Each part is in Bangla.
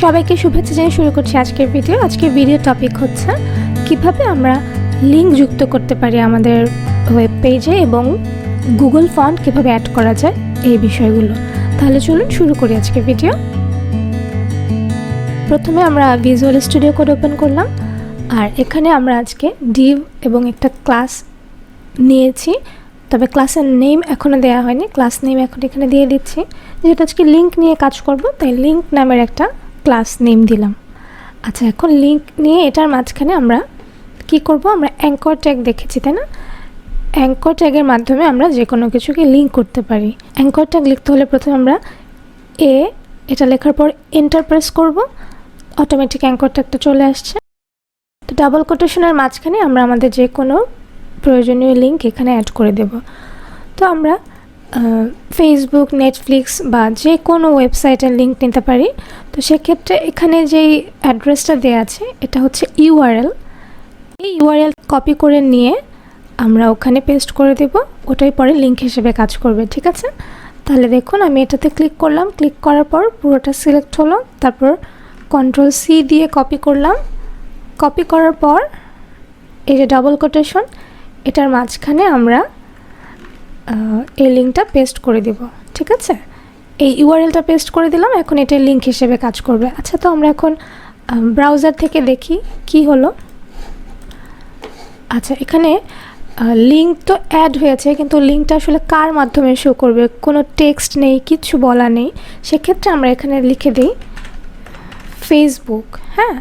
সবাইকে শুভেচ্ছা জানিয়ে শুরু করছি আজকের ভিডিও। আজকের ভিডিও টপিক হচ্ছে কিভাবে আমরা লিঙ্ক যুক্ত করতে পারি আমাদের ওয়েব পেজে এবং গুগল ফন্ট কিভাবে অ্যাড করা যায় এই বিষয়গুলো। তাহলে চলুন শুরু করি আজকের ভিডিও। প্রথমে আমরা ভিজুয়াল স্টুডিও কোড ওপেন করলাম, আর এখানে আমরা আজকে ডিভ এবং একটা ক্লাস নিয়েছি, তবে ক্লাসের নেম এখনও দেওয়া হয়নি। ক্লাস নেম এখন এখানে দিয়ে দিচ্ছি, যেহেতু আজকে লিঙ্ক নিয়ে কাজ করব তাই লিঙ্ক নামের একটা ক্লাস নেম দিলাম। আচ্ছা, এখন লিঙ্ক নিয়ে এটার মাঝখানে আমরা কি করব, আমরা অ্যাঙ্কর ট্যাগ দেখেছি তাই না? অ্যাঙ্কর ট্যাগের মাধ্যমে আমরা যে কোনো কিছুকে লিঙ্ক করতে পারি। অ্যাঙ্কর ট্যাগ লিখতে হলে প্রথমে আমরা এটা লেখার পর এন্টার প্রেস করব, অটোমেটিক অ্যাঙ্কর ট্যাগটা চলে আসছে। তো ডাবল কোটেশনের মাঝখানে আমরা আমাদের যে কোনো প্রয়োজনীয় লিঙ্ক এখানে অ্যাড করে দেব। তো আমরা ফেসবুক, নেটফ্লিক্স বা যে কোনো ওয়েবসাইটের লিঙ্ক নিতে পারি। তো সেক্ষেত্রে এখানে যেই অ্যাড্রেসটা দেওয়া আছে এটা হচ্ছে ইউআরএল। এই ইউআরএল কপি করে নিয়ে আমরা ওখানে পেস্ট করে দেব, ওটাই পরে লিঙ্ক হিসেবে কাজ করবে। ঠিক আছে, তাহলে দেখুন আমি এটাতে ক্লিক করলাম, ক্লিক করার পর পুরোটা সিলেক্ট হলো, তারপর Ctrl+C দিয়ে কপি করলাম। কপি করার পর এই যে ডাবল কোটেশন, এটার মাঝখানে আমরা এই লিঙ্কটা পেস্ট করে দেব। ঠিক আছে, এই ইউআরএলটা পেস্ট করে দিলাম, এখন এটা লিঙ্ক হিসেবে কাজ করবে। আচ্ছা, তো আমরা এখন ব্রাউজার থেকে দেখি কি হলো। আচ্ছা, এখানে লিঙ্ক তো অ্যাড হয়েছে, কিন্তু লিঙ্কটা আসলে কার মাধ্যমে শো করবে, কোনো টেক্সট নেই, কিছু বলা নেই। সেক্ষেত্রে আমরা এখানে লিখে দিই ফেসবুক। হ্যাঁ,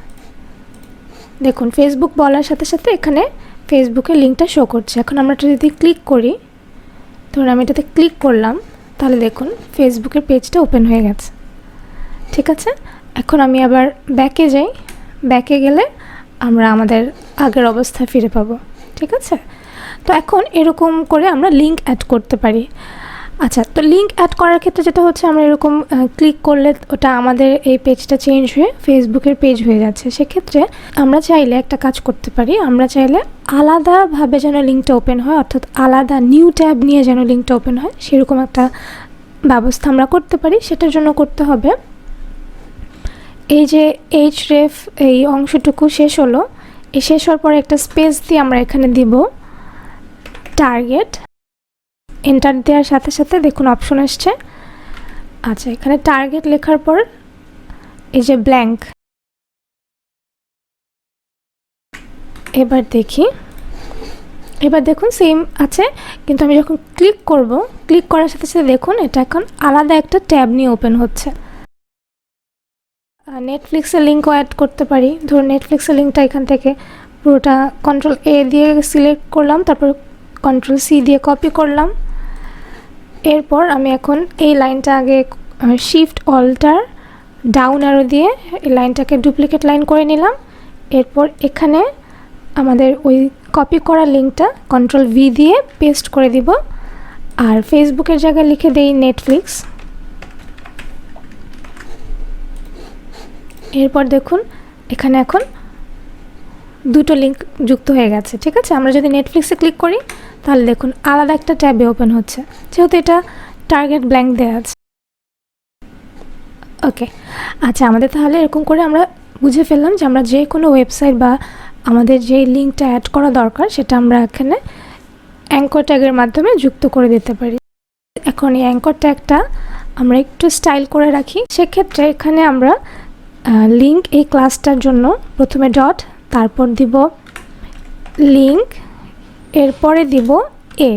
দেখুন ফেসবুক বলার সাথে সাথে এখানে ফেসবুকের লিঙ্কটা শো করছে। এখন আমরা এটা যদি ক্লিক করি, ধরুন আমি এটাতে ক্লিক করলাম, তাহলে দেখুন ফেসবুকের পেজটা ওপেন হয়ে গেছে। ঠিক আছে, এখন আমি আবার ব্যাকে যাই, ব্যাকে গেলে আমরা আমাদের আগের অবস্থায় ফিরে পাবো। ঠিক আছে, তো এখন এরকম করে আমরা লিঙ্ক অ্যাড করতে পারি। আচ্ছা, তো লিঙ্ক অ্যাড করার ক্ষেত্রে যেটা হচ্ছে, আমরা এরকম ক্লিক করলে ওটা আমাদের এই পেজটা চেঞ্জ হয়ে ফেসবুকের পেজ হয়ে যাচ্ছে। সেক্ষেত্রে আমরা চাইলে একটা কাজ করতে পারি, আমরা চাইলে আলাদাভাবে যেন লিঙ্কটা ওপেন হয়, অর্থাৎ আলাদা নিউ ট্যাব নিয়ে যেন লিঙ্কটা ওপেন হয়, সেরকম একটা ব্যবস্থা আমরা করতে পারি। সেটার জন্য করতে হবে, এই যে href এই অংশটুকু শেষ হলো, এই শেষ হওয়ার পরে একটা স্পেস দিয়ে আমরা এখানে দিব টার্গেট। এন্টার দেওয়ার সাথে সাথে দেখুন অপশন আসছে। আচ্ছা, এখানে টার্গেট লেখার পর এই যে ব্ল্যাঙ্ক, এবার দেখি, এবার দেখুন সেম আছে, কিন্তু আমি যখন ক্লিক করব, ক্লিক করার সাথে সাথে দেখুন এটা এখন আলাদা একটা ট্যাব নিয়ে ওপেন হচ্ছে। নেটফ্লিক্সের লিঙ্কও অ্যাড করতে পারি। ধরুন নেটফ্লিক্সের লিঙ্কটা এখান থেকে পুরোটা Ctrl+A দিয়ে সিলেক্ট করলাম, তারপর Ctrl+C দিয়ে কপি করলাম। এরপর আমি এখন এই লাইনটা আগে Shift+Alt+ডাউন অ্যারো দিয়ে এই লাইনটাকে ডুপ্লিকেট লাইন করে নিলাম। এরপর এখানে আমাদের ওই কপি করা লিঙ্কটা Ctrl+V দিয়ে পেস্ট করে দিব, আর ফেসবুকের জায়গায় লিখে দেই নেটফ্লিক্স। এরপর দেখুন এখানে এখন দুটো লিঙ্ক যুক্ত হয়ে গেছে। ঠিক আছে, আমরা যদি নেটফ্লিক্সে ক্লিক করি তাহলে দেখুন আলাদা একটা ট্যাবে ওপেন হচ্ছে, যেহেতু এটা টার্গেট ব্ল্যাঙ্ক দেওয়া আছে। ওকে, আচ্ছা, আমাদের তাহলে এরকম করে আমরা বুঝে ফেললাম যে আমরা যে কোনো ওয়েবসাইট বা আমাদের যে লিঙ্কটা অ্যাড করা দরকার সেটা আমরা এখানে অ্যাঙ্কর ট্যাগের মাধ্যমে যুক্ত করে দিতে পারি। এখন এই অ্যাঙ্কর ট্যাগটা আমরা একটু স্টাইল করে রাখি। সেক্ষেত্রে এখানে আমরা লিঙ্ক এই ক্লাসটার জন্য প্রথমে ডট, তারপর দিব লিঙ্ক, এরপরে দিব এ।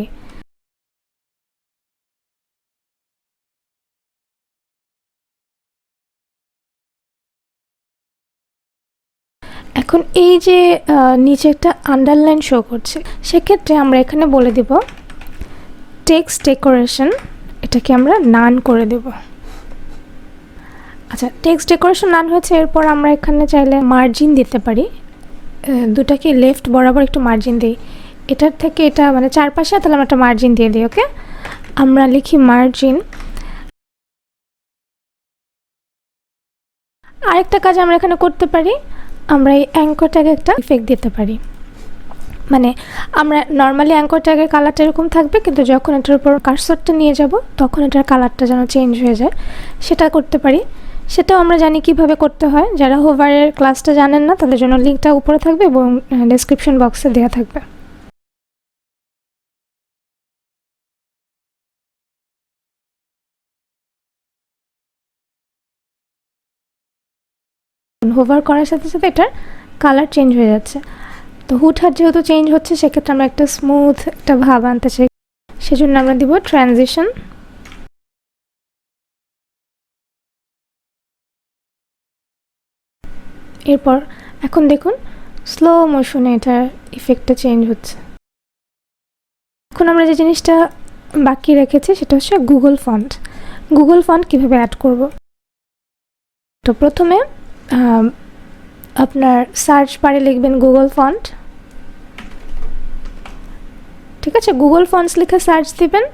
এখন এই যে নিচে একটা আন্ডারলাইন শো করছে, সেক্ষেত্রে আমরা এখানে বলে দিব টেক্সট ডেকোরেশন, এটাকে আমরা নান করে দেব। আচ্ছা, টেক্সট ডেকোরেশন নান হয়েছে। এরপর আমরা এখানে চাইলে মার্জিন দিতে পারি, দুটাকে লেফট বরাবর একটু মার্জিন দিই, এটার থেকে এটা মানে চারপাশে, তাহলে আমরা একটা মার্জিন দিয়ে দিই। ওকে, আমরা লিখি মার্জিন। আরেকটা কাজ আমরা এখানে করতে পারি, আমরা এই অ্যাঙ্কর ট্যাগে একটা ইফেক্ট দিতে পারি। মানে আমরা নর্মালি অ্যাঙ্কর ট্যাগের কালারটা এরকম থাকবে, কিন্তু যখন এটার উপর কার্সরটা নিয়ে যাব তখন এটার কালারটা যেন চেঞ্জ হয়ে যায়, সেটা করতে পারি। সেটাও আমরা জানি কিভাবে করতে হয়। যারা হোভারের ক্লাসটা জানেন না তাদের জন্য লিঙ্কটা উপরে থাকবে এবং ডেসক্রিপশন বক্সে দেওয়া থাকবে। হোভার করার সাথে সাথে এটার কালার চেঞ্জ হয়ে যাচ্ছে। তো হুটহাট যেহেতু চেঞ্জ হচ্ছে সেক্ষেত্রে আমরা একটা স্মুথ একটা ভাব আনতে চাই, সেজন্য আমরা দিব ট্রানজিশন। এরপর এখন দেখুন স্লো মোশনে এটার ইফেক্টটা চেঞ্জ হচ্ছে। এখন আমরা যে জিনিসটা বাকি রেখেছি সেটা হচ্ছে গুগল ফন্ট। গুগল ফন্ট কীভাবে অ্যাড করব। তো প্রথমে আপনার সার্চ বারে লিখবেন গুগল ফন্ট, ঠিক আছে। গুগল ফন্টস লিখে সার্চ দিবেন।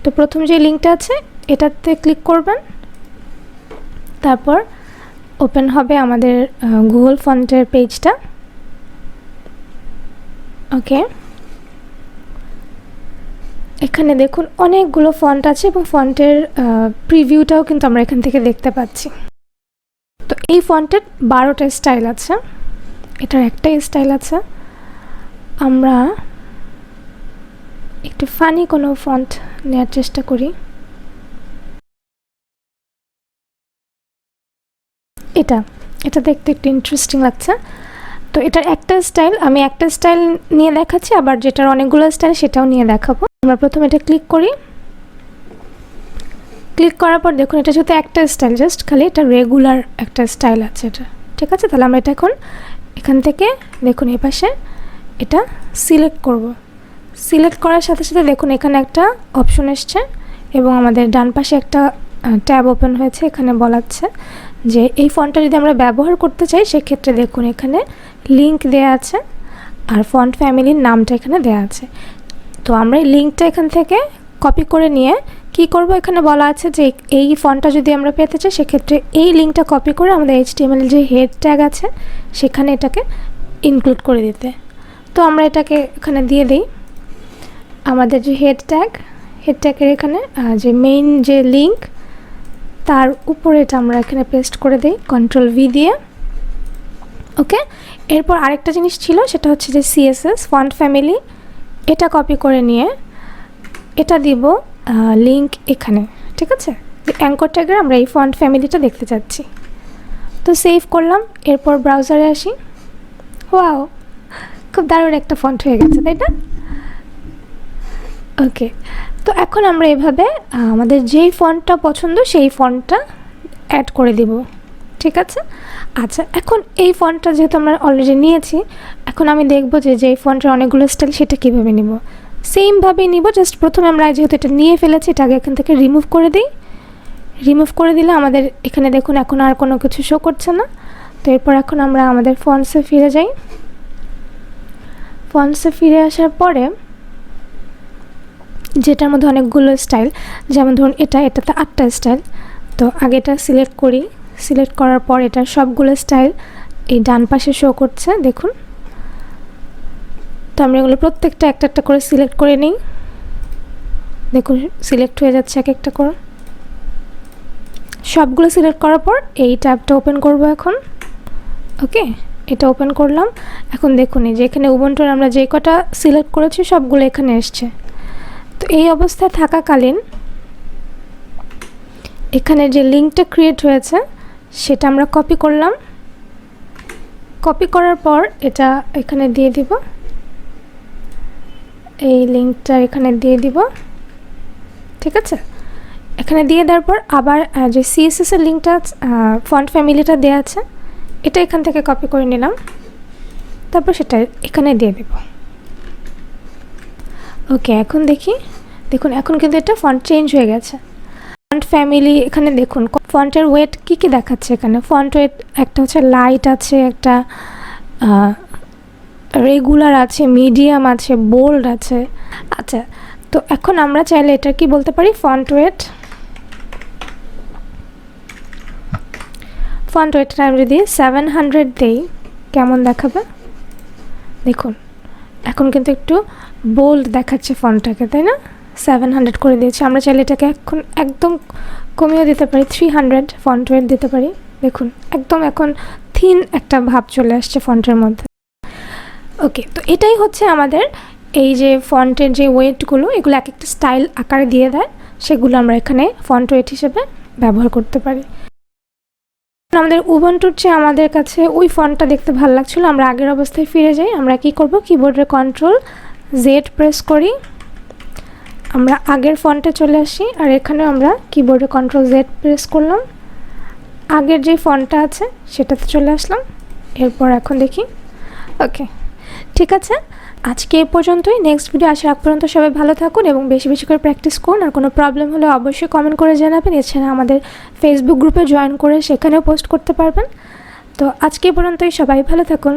তো প্রথম যে লিঙ্কটা আছে এটাতে ক্লিক করবেন, তারপর ওপেন হবে আমাদের গুগল ফন্টের পেজটা। ওকে, এখানে দেখুন অনেকগুলো ফন্ট আছে এবং ফন্টের প্রিভিউটাও কিন্তু আমরা এখান থেকে দেখতে পাচ্ছি। তো এই ফন্টের 12টা স্টাইল আছে, এটার একটাই স্টাইল আছে। আমরা একটু ফানি কোনো ফন্ট নেওয়ার চেষ্টা করি। এটা দেখতে একটু ইন্টারেস্টিং লাগছে। তো এটার একটা স্টাইল, আমি একটা স্টাইল নিয়ে দেখাচ্ছি, আবার যেটার অনেকগুলো স্টাইল সেটাও নিয়ে দেখাবো। আমরা প্রথমে এটা ক্লিক করি। ক্লিক করার পর দেখুন এটা যেহেতু একটা স্টাইল, জাস্ট খালি এটা রেগুলার একটা স্টাইল আছে এটা, ঠিক আছে। তাহলে আমরা এটা এখন এখান থেকে দেখুন এই পাশে এটা সিলেক্ট করব। সিলেক্ট করার সাথে সাথে দেখুন এখানে একটা অপশন এসছে এবং আমাদের ডান পাশে একটা ট্যাব ওপেন হয়েছে। এখানে বলাচ্ছে যে এই ফন্টটা যদি আমরা ব্যবহার করতে চাই সেক্ষেত্রে দেখুন এখানে লিঙ্ক দেয়া আছে আর ফন্ট ফ্যামিলির নামটা এখানে দেয়া আছে। তো আমরা এই লিঙ্কটা এখান থেকে কপি করে নিয়ে কি করব, এখানে বলা আছে যে এই ফন্টটা যদি আমরা পেতে চাই সেক্ষেত্রে এই লিঙ্কটা কপি করে আমাদের HTML যে হেড ট্যাগ আছে সেখানে এটাকে ইনক্লুড করে দিতে। তো আমরা এটাকে এখানে দিয়ে দিই। আমাদের যে হেড ট্যাগের এখানে যে মেইন যে লিঙ্ক তার উপরে এটা আমরা এখানে পেস্ট করে দিই Ctrl+V দিয়ে। ওকে, এরপর আরেকটা জিনিস ছিল সেটা হচ্ছে যে CSS ফন্ট ফ্যামিলি, এটা কপি করে নিয়ে এটা দিব লিঙ্ক এখানে, ঠিক আছে। অ্যাঙ্কর ট্যাগের আমরা এই ফন্ট ফ্যামিলিটা দেখতে চাচ্ছি। তো সেভ করলাম। এরপর ব্রাউজারে আসি। ওয়াও, খুব দারুণ একটা ফন্ট হয়ে গেছে, তাই না? ওকে, তো এখন আমরা এভাবে আমাদের যেই ফন্টটা পছন্দ সেই ফন্টটা অ্যাড করে দিব, ঠিক আছে। আচ্ছা, এখন এই ফন্টটা যেহেতু আমরা অলরেডি নিয়েছি, এখন আমি দেখব যে যেই ফন্টের অনেকগুলো স্টাইল সেটা কীভাবে নিব। সেমভাবেই নিব, জাস্ট প্রথমে আমরা যেহেতু এটা নিয়ে ফেলেছি এটা আগে এখান থেকে রিমুভ করে দিই। রিমুভ করে দিলে আমাদের এখানে দেখুন এখন আর কোনো কিছু শো করছে না। তো এরপর এখন আমরা আমাদের ফন্টসে ফিরে যাই। ফন্টসে ফিরে আসার পরে যেটার মধ্যে অনেকগুলো স্টাইল, যেমন ধরুন এটাতে 8টা স্টাইল। তো আগে এটা সিলেক্ট করি। সিলেক্ট করার পর এটা সবগুলো স্টাইল এই ডান পাশে শো করছে দেখুন। তো আমরা এগুলো প্রত্যেকটা একটা একটা করে সিলেক্ট করে নিই। দেখুন সিলেক্ট হয়ে যাচ্ছে এক একটা করে। সবগুলো সিলেক্ট করার পর এই ট্যাবটা ওপেন করব এখন। ওকে, এটা ওপেন করলাম। এখন দেখুন এই যে এখানে উবুন্টুর আমরা যে কটা সিলেক্ট করেছি সবগুলো এখানে এসছে। তো এই অবস্থায় থাকাকালীন এখানে যে লিঙ্কটা ক্রিয়েট হয়েছে সেটা আমরা কপি করলাম। কপি করার পর এটা এখানে দিয়ে দিব, এই লিঙ্কটা এখানে দিয়ে দিব, ঠিক আছে। এখানে দিয়ে দেওয়ার পর আবার যে CSS এর লিঙ্কটা ফন্ট ফ্যামিলিটা দেওয়া আছে এটা এখান থেকে কপি করে নিলাম, তারপর সেটা এখানে দিয়ে দেব। ওকে, এখন দেখুন এখন কিন্তু এটা ফন্ট চেঞ্জ হয়ে গেছে। ফন্ট ফ্যামিলি এখানে দেখুন ফন্টের ওয়েট কি দেখাচ্ছে এখানে। ফন্ট ওয়েট একটা হচ্ছে লাইট আছে, একটা রেগুলার আছে, মিডিয়াম আছে, বোল্ড আছে। আচ্ছা, তো এখন আমরা চাইলে এটা কি বলতে পারি, ফন্ট ওয়েটটা আমি যদি 700 দেই কেমন দেখাবে দেখুন। এখন কিন্তু একটু বোল্ড দেখাচ্ছে ফন্টটাকে, তাই না? 700 করে দিয়েছি। আমরা চাইলে এটাকে এখন একদম কমিয়ে দিতে পারি, 300 ফন্ট ওয়েট দিতে পারি। দেখুন একদম এখন থিন একটা ভাব চলে আসছে ফন্টের মধ্যে। ওকে, তো এটাই হচ্ছে আমাদের এই যে ফন্টের যে ওয়েটগুলো, এগুলো এক একটা স্টাইল আকারে দিয়ে দেয়, সেগুলো আমরা এখানে ফন্ট ওয়েট হিসেবে ব্যবহার করতে পারি। আমাদের উবুন্টুর চেয়ে আমাদের কাছে ওই ফন্টটা দেখতে ভালো লাগছিলো, আমরা আগের অবস্থায় ফিরে যাই। আমরা কি করব, কিবোর্ডের Ctrl+Z প্রেস করি, আমরা আগের ফন্টে চলে আসি। আর এখানে আমরা কিবোর্ডে Ctrl+Z প্রেস করলাম, আগের যে ফন্টটা আছে সেটাতে চলে আসলাম। এরপর এখন দেখি, ওকে ঠিক আছে। আজকে এই পর্যন্তই। নেক্সট ভিডিও আসার আগ পর্যন্ত সবাই ভালো থাকুন এবং বেশি বেশি করে প্র্যাকটিস করুন। আর কোনো প্রবলেম হলে অবশ্যই কমেন্ট করে জানাবেন। এছাড়া আমাদের ফেসবুক গ্রুপে জয়েন করে সেখানেও পোস্ট করতে পারবেন। তো আজকে এই পর্যন্তই, সবাই ভালো থাকুন।